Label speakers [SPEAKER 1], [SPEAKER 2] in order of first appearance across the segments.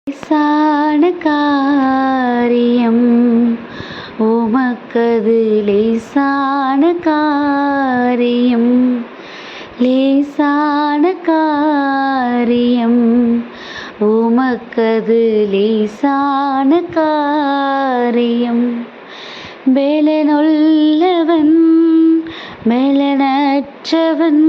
[SPEAKER 1] லேசான காரியம் உமக்கது லேசான காரியம், லேசான காரியம் உமக்கது லேசான காரியம். பெலனுள்ளவன் பெலனற்றவன்,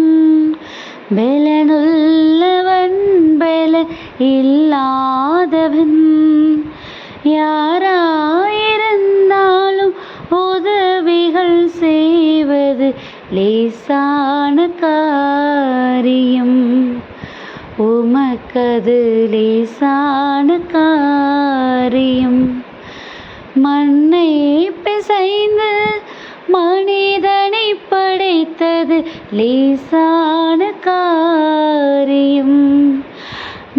[SPEAKER 1] பெலனுள்ளவன் பெலன் இல்லாதவன், யாராயிருந்தாலும் உதவிகள் செய்வது லேசான காரியம், உமக்கது லேசான காரியம். மண்ணை பிசைந்து மனிதனை படைத்தது லேசான காரியம்,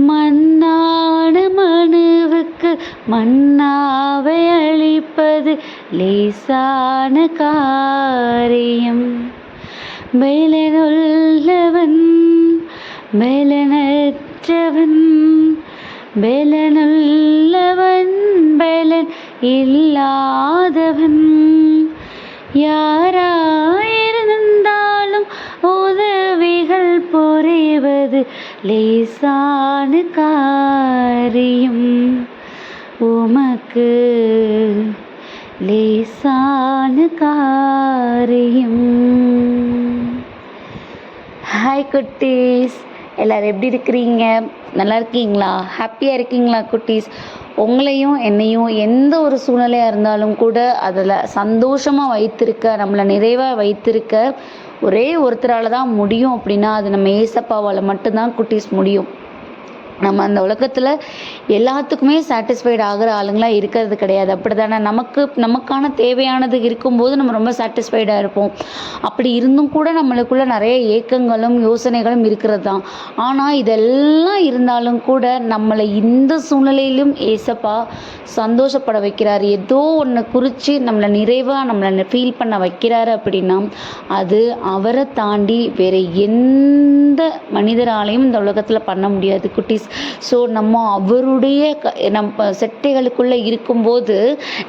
[SPEAKER 1] மண்ணான மனுவுக்கு மன்னாவை அளிப்பது லேசான காரியம். பெலனுள்ளவன் பெலனற்றவன், பெலனுள்ளவன் பெலன் இல்லாதவன், யாராயிருந்தாலும் உதவிகள் புரிவது லேசான காரியம், உமக்கு லேசான காரியம். ஹாய் குட்டீஸ், எல்லோரும் எப்படி இருக்கிறீங்க? நல்லா இருக்கீங்களா? ஹாப்பியாக இருக்கீங்களா குட்டீஸ்? உங்களையும் என்னையும் எந்த ஒரு சூழ்நிலையாக இருந்தாலும் கூட அதில் சந்தோஷமாக வைத்திருக்க, நம்மளை நிறைவாக வைத்திருக்க ஒரே ஒருத்தரால் தான் முடியும். அப்படின்னா அது நம்ம ஏசப்பாவால் மட்டும்தான் குட்டீஸ் முடியும். நம்ம அந்த உலகத்தில் எல்லாத்துக்குமே சாட்டிஸ்ஃபைடு ஆகிற ஆளுங்களாக இருக்கிறது கிடையாது. அப்படி தானே? நமக்கான தேவையானது இருக்கும்போது நம்ம ரொம்ப சாட்டிஸ்ஃபைடாக இருப்போம். அப்படி இருந்தும் கூட நம்மளுக்குள்ள நிறைய ஏக்கங்களும் யோசனைகளும் இருக்கிறது தான். ஆனால் இதெல்லாம் இருந்தாலும் கூட நம்மளை இந்த சூழ்நிலையிலும் ஏசப்பா சந்தோஷப்பட வைக்கிறாரு. ஏதோ ஒன்று குறித்து நம்மளை நிறைவாக நம்மளை ஃபீல் பண்ண வைக்கிறாரு. அப்படின்னா அது அவரை தாண்டி வேறு எந்த மனிதராலையும் இந்த உலகத்தில் பண்ண முடியாது குட்டீஸ். ஸோ நம்ம அவருடைய நம்ம செட்டைகளுக்குள்ளே இருக்கும்போது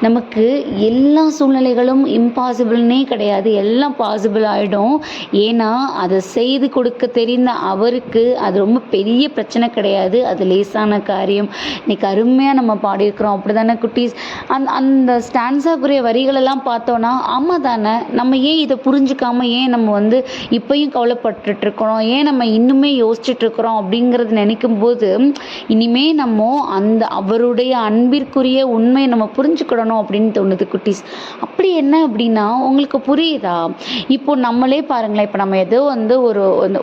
[SPEAKER 1] நமக்கு எல்லா சூழ்நிலைகளும் இம்பாசிபிள்னே கிடையாது, எல்லாம் பாசிபிள் ஆகிடும். ஏன்னா அதை செய்து கொடுக்க தெரிந்த அவருக்கு அது ரொம்ப பெரிய பிரச்சனை கிடையாது, அது லேசான காரியம். இன்னைக்கு அருமையாக நம்ம பாடியிருக்கிறோம். அப்படி தானே குட்டீஸ்? அந்த ஸ்டான்ஸாக்குரிய வரிகளெல்லாம் பார்த்தோன்னா ஆமாம் தானே, நம்ம ஏன் இதை புரிஞ்சுக்காம ஏன் நம்ம இப்பயும் கவலைப்பட்டுருக்கிறோம், ஏன் நம்ம இன்னுமே யோசிச்சுட்ருக்குறோம் அப்படிங்கிறது நினைக்கும் போது இனிமே நம்ம அந்த அவருடைய அன்பிற்குரிய உண்மையை நம்ம புரிஞ்சுக்கிடணும் அப்படின்னு தோணுது குட்டீஸ். அப்படி என்ன அப்படின்னா உங்களுக்கு புரியுதா? இப்போ நம்மளே பாருங்களேன், இப்போ நம்ம ஏதோ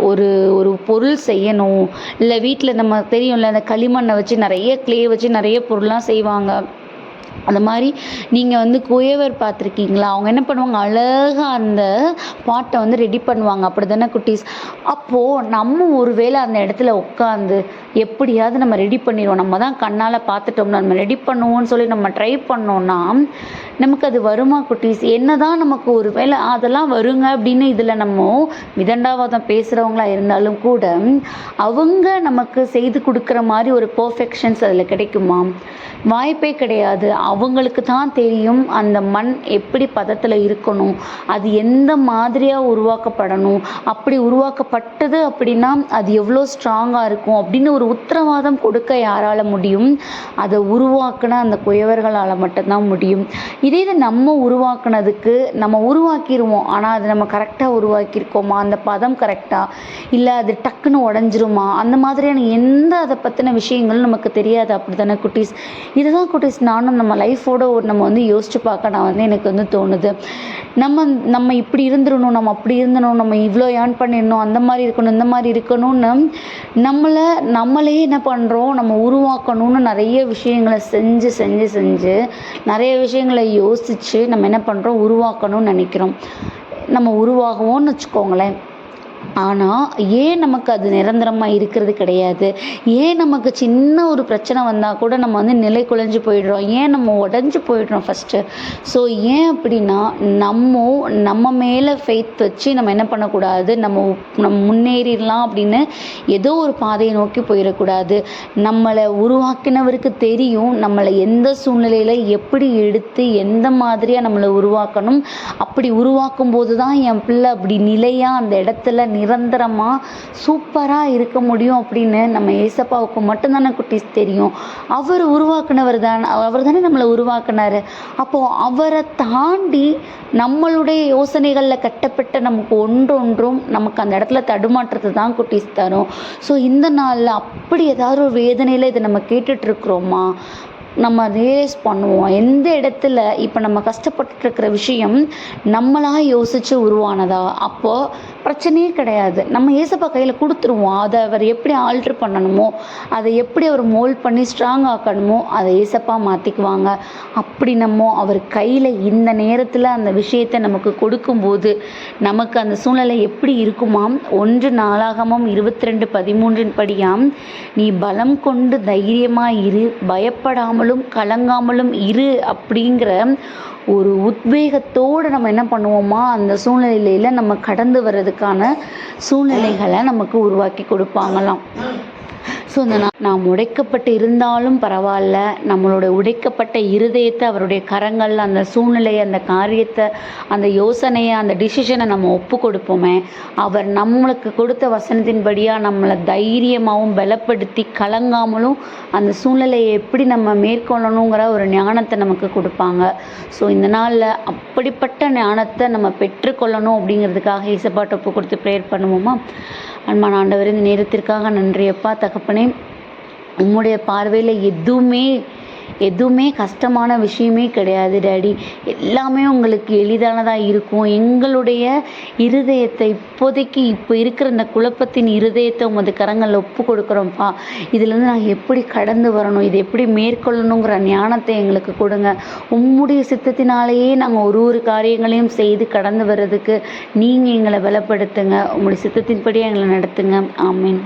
[SPEAKER 1] ஒரு ஒரு பொருள் செய்யணும், இல்லை வீட்டில் நம்ம தெரியும்ல அந்த களிமண்ணை வச்சு நிறைய கிளே வச்சு நிறைய பொருள்லாம் செய்வாங்க. அந்த மாதிரி நீங்கள் குயவர் பார்த்துருக்கீங்களா? அவங்க என்ன பண்ணுவாங்க, அழகாக அந்த பாட்டை ரெடி பண்ணுவாங்க. அப்படி தானே குட்டீஸ்? அப்போது நம்ம ஒரு வேளை அந்த இடத்துல உட்காந்து எப்படியாவது நம்ம ரெடி பண்ணிடுவோம், நம்ம தான் கண்ணால் பார்த்துட்டோம்னா நம்ம ரெடி பண்ணுவோம்னு சொல்லி நம்ம ட்ரை பண்ணோன்னா நமக்கு அது வருமா குட்டீஸ்? என்ன தான் நமக்கு ஒரு வேளை அதெல்லாம் வருங்க அப்படின்னு இதில் நம்ம விதண்டாவாதம் பேசுகிறவங்களா இருந்தாலும் கூட அவங்க நமக்கு செய்து கொடுக்குற மாதிரி ஒரு பர்ஃபெக்ஷன்ஸ் அதில் கிடைக்குமா? வாய்ப்பே கிடையாது. அவங்களுக்கு தான் தெரியும் அந்த மண் எப்படி பதத்தில் இருக்கணும், அது எந்த மாதிரியாக உருவாக்கப்படணும், அப்படி உருவாக்கப்பட்டது அப்படின்னா அது எவ்வளோ ஸ்ட்ராங்காக இருக்கும் அப்படின்னு ஒரு உத்தரவாதம் கொடுக்க யாரால் முடியும்? அதை உருவாக்குன அந்த குயவர்களால் மட்டும்தான் முடியும். இதே இது நம்ம உருவாக்குனதுக்கு நம்ம உருவாக்கிடுவோம், ஆனால் அது நம்ம கரெக்டாக உருவாக்கியிருக்கோமா, அந்த பதம் கரெக்டாக இல்லை அது டக்குன்னு உடஞ்சிருமா, அந்த மாதிரியான எந்த அதை பற்றின விஷயங்களும் நமக்கு தெரியாது. அப்படி தானே குட்டீஸ்? இதுதான் குட்டீஸ் நானும் நம்ம லைஃபோட நம்ம யோசிச்சு பார்க்க நான் எனக்கு தோணுது. நம்ம இப்படி இருந்துடணும், நம்ம அப்படி இருந்தணும், நம்ம இவ்வளோ ஏர்ன் பண்ணிடணும், அந்த மாதிரி இருக்கணும், இந்த மாதிரி இருக்கணும்னு நம்மளே என்ன பண்ணுறோம், நம்ம உருவாக்கணும்னு நிறைய விஷயங்களை செஞ்சு நிறைய விஷயங்களை யோசித்து நம்ம என்ன பண்ணுறோம், உருவாக்கணும்னு நினைக்கிறோம். நம்ம உருவாகுவோம்னு வச்சுக்கோங்களேன். ஆனால் ஏன் நமக்கு அது நிரந்தரமாக இருக்கிறது கிடையாது? ஏன் நமக்கு சின்ன ஒரு பிரச்சனை வந்தால் கூட நம்ம வந்து நிலை குலைஞ்சு போயிடுறோம்? ஏன் நம்ம உடஞ்சி போயிடுறோம் ஃபஸ்ட்டு? ஸோ ஏன் அப்படின்னா, நம்ம மேலே ஃபெய்த் வச்சு நம்ம என்ன பண்ணக்கூடாது, நம்ம முன்னேறிடலாம் அப்படின்னு ஏதோ ஒரு பாதையை நோக்கி போயிடக்கூடாது. நம்மளை உருவாக்கினவருக்கு தெரியும் நம்மளை எந்த சூழ்நிலையில் எப்படி எடுத்து எந்த மாதிரியாக நம்மளை உருவாக்கணும். அப்படி உருவாக்கும் போது தான் என் பிள்ளை அப்படி நிலையாக அந்த இடத்துல நிரந்தரமாக சூப்பராக இருக்க முடியும் அப்படின்னு நம்ம ஏசப்பாவுக்கு மட்டும்தானே குட்டீஸ் தெரியும். அவர் உருவாக்குனவர் தானே நம்மளை உருவாக்குனாரு. அப்போது அவரை தாண்டி நம்மளுடைய யோசனைகளில் கட்டப்பட்ட நமக்கு ஒன்றொன்றும் நமக்கு அந்த இடத்துல தடுமாற்றத்தை தான் குட்டீஸ் தரும். ஸோ இந்த நாளில் அப்படி ஏதாவது ஒரு வேதனையில் இதை நம்ம கேட்டுட்ருக்குறோமா, நம்ம ரியலைஸ் பண்ணுவோம். எந்த இடத்துல இப்போ நம்ம கஷ்டப்பட்டுருக்கிற விஷயம் நம்மளாக யோசித்து உருவானதா? அப்போது பிரச்சனையே கிடையாது. நம்ம ஏசப்பா கையில் கொடுத்துருவோம். அதை அவர் எப்படி ஆல்ட்ரு பண்ணணுமோ, அதை எப்படி அவர் மோல்ட் பண்ணி ஸ்ட்ராங் ஆக்கணுமோ அதை ஏசப்பா மாற்றிக்குவாங்க. அப்படி நம்ம அவர் கையில் இந்த நேரத்தில் அந்த விஷயத்தை நமக்கு கொடுக்கும்போது நமக்கு அந்த சூழ்நிலை எப்படி இருக்குமாம்? 1 நாளாகமம் 22:13 படியாம், நீ பலம் கொண்டு தைரியமாக இரு, பயப்படாமலும் கலங்காமலும் இரு அப்படிங்கிற ஒரு உத்வேகத்தோடு நம்ம என்ன பண்ணுவோமா, அந்த சூழ்நிலையில நம்ம கடந்து வர்றதுக்கான சூழ்நிலைகளை நமக்கு உருவாக்கி கொடுப்பாங்களாம். ஸோ நாம் உடைக்கப்பட்டு இருந்தாலும் பரவாயில்ல, நம்மளோட உடைக்கப்பட்ட இருதயத்தை அவருடைய கரங்களில் அந்த சூழ்நிலையை, அந்த காரியத்தை, அந்த யோசனையை, அந்த டிசிஷனை நம்ம ஒப்பு கொடுப்போமே, அவர் நம்மளுக்கு கொடுத்த வசனத்தின்படியாக நம்மளை தைரியமாகவும் பலப்படுத்தி கலங்காமலும் அந்த சூழ்நிலையை எப்படி நம்ம மேற்கொள்ளணுங்கிற ஒரு ஞானத்தை நமக்கு கொடுப்பாங்க. ஸோ இந்த நாளில் அப்படிப்பட்ட ஞானத்தை நம்ம பெற்றுக்கொள்ளணும் அப்படிங்கிறதுக்காக இயேசுப்பாட்ட ஒப்பு கொடுத்து ப்ரேயர் பண்ணுவோமா? அன்பான ஆண்டவரே, இந்த நேரத்திற்காக நன்றியப்பா தகப்பனே. உம்முடைய பார்வையில் எதுவுமே கஷ்டமான விஷயமே கிடையாது டேடி. எல்லாமே உங்களுக்கு எளிதானதாக இருக்கும். எங்களுடைய இருதயத்தை இப்போ இருக்கிற இந்த குழப்பத்தின் இருதயத்தை உமது கரங்களில் ஒப்பு கொடுக்குறோம்ப்பா. இதுலேருந்து நாங்கள் எப்படி கடந்து வரணும், இதை எப்படி மேற்கொள்ளணுங்கிற ஞானத்தை எங்களுக்கு கொடுங்க. உம்முடைய சித்தத்தினாலேயே நாங்கள் ஒரு காரியங்களையும் செய்து கடந்து வர்றதுக்கு நீங்கள் எங்களை பலப்படுத்துங்க. உங்களுடைய சித்தத்தின்படி எங்களை நடத்துங்க. ஆமீன்.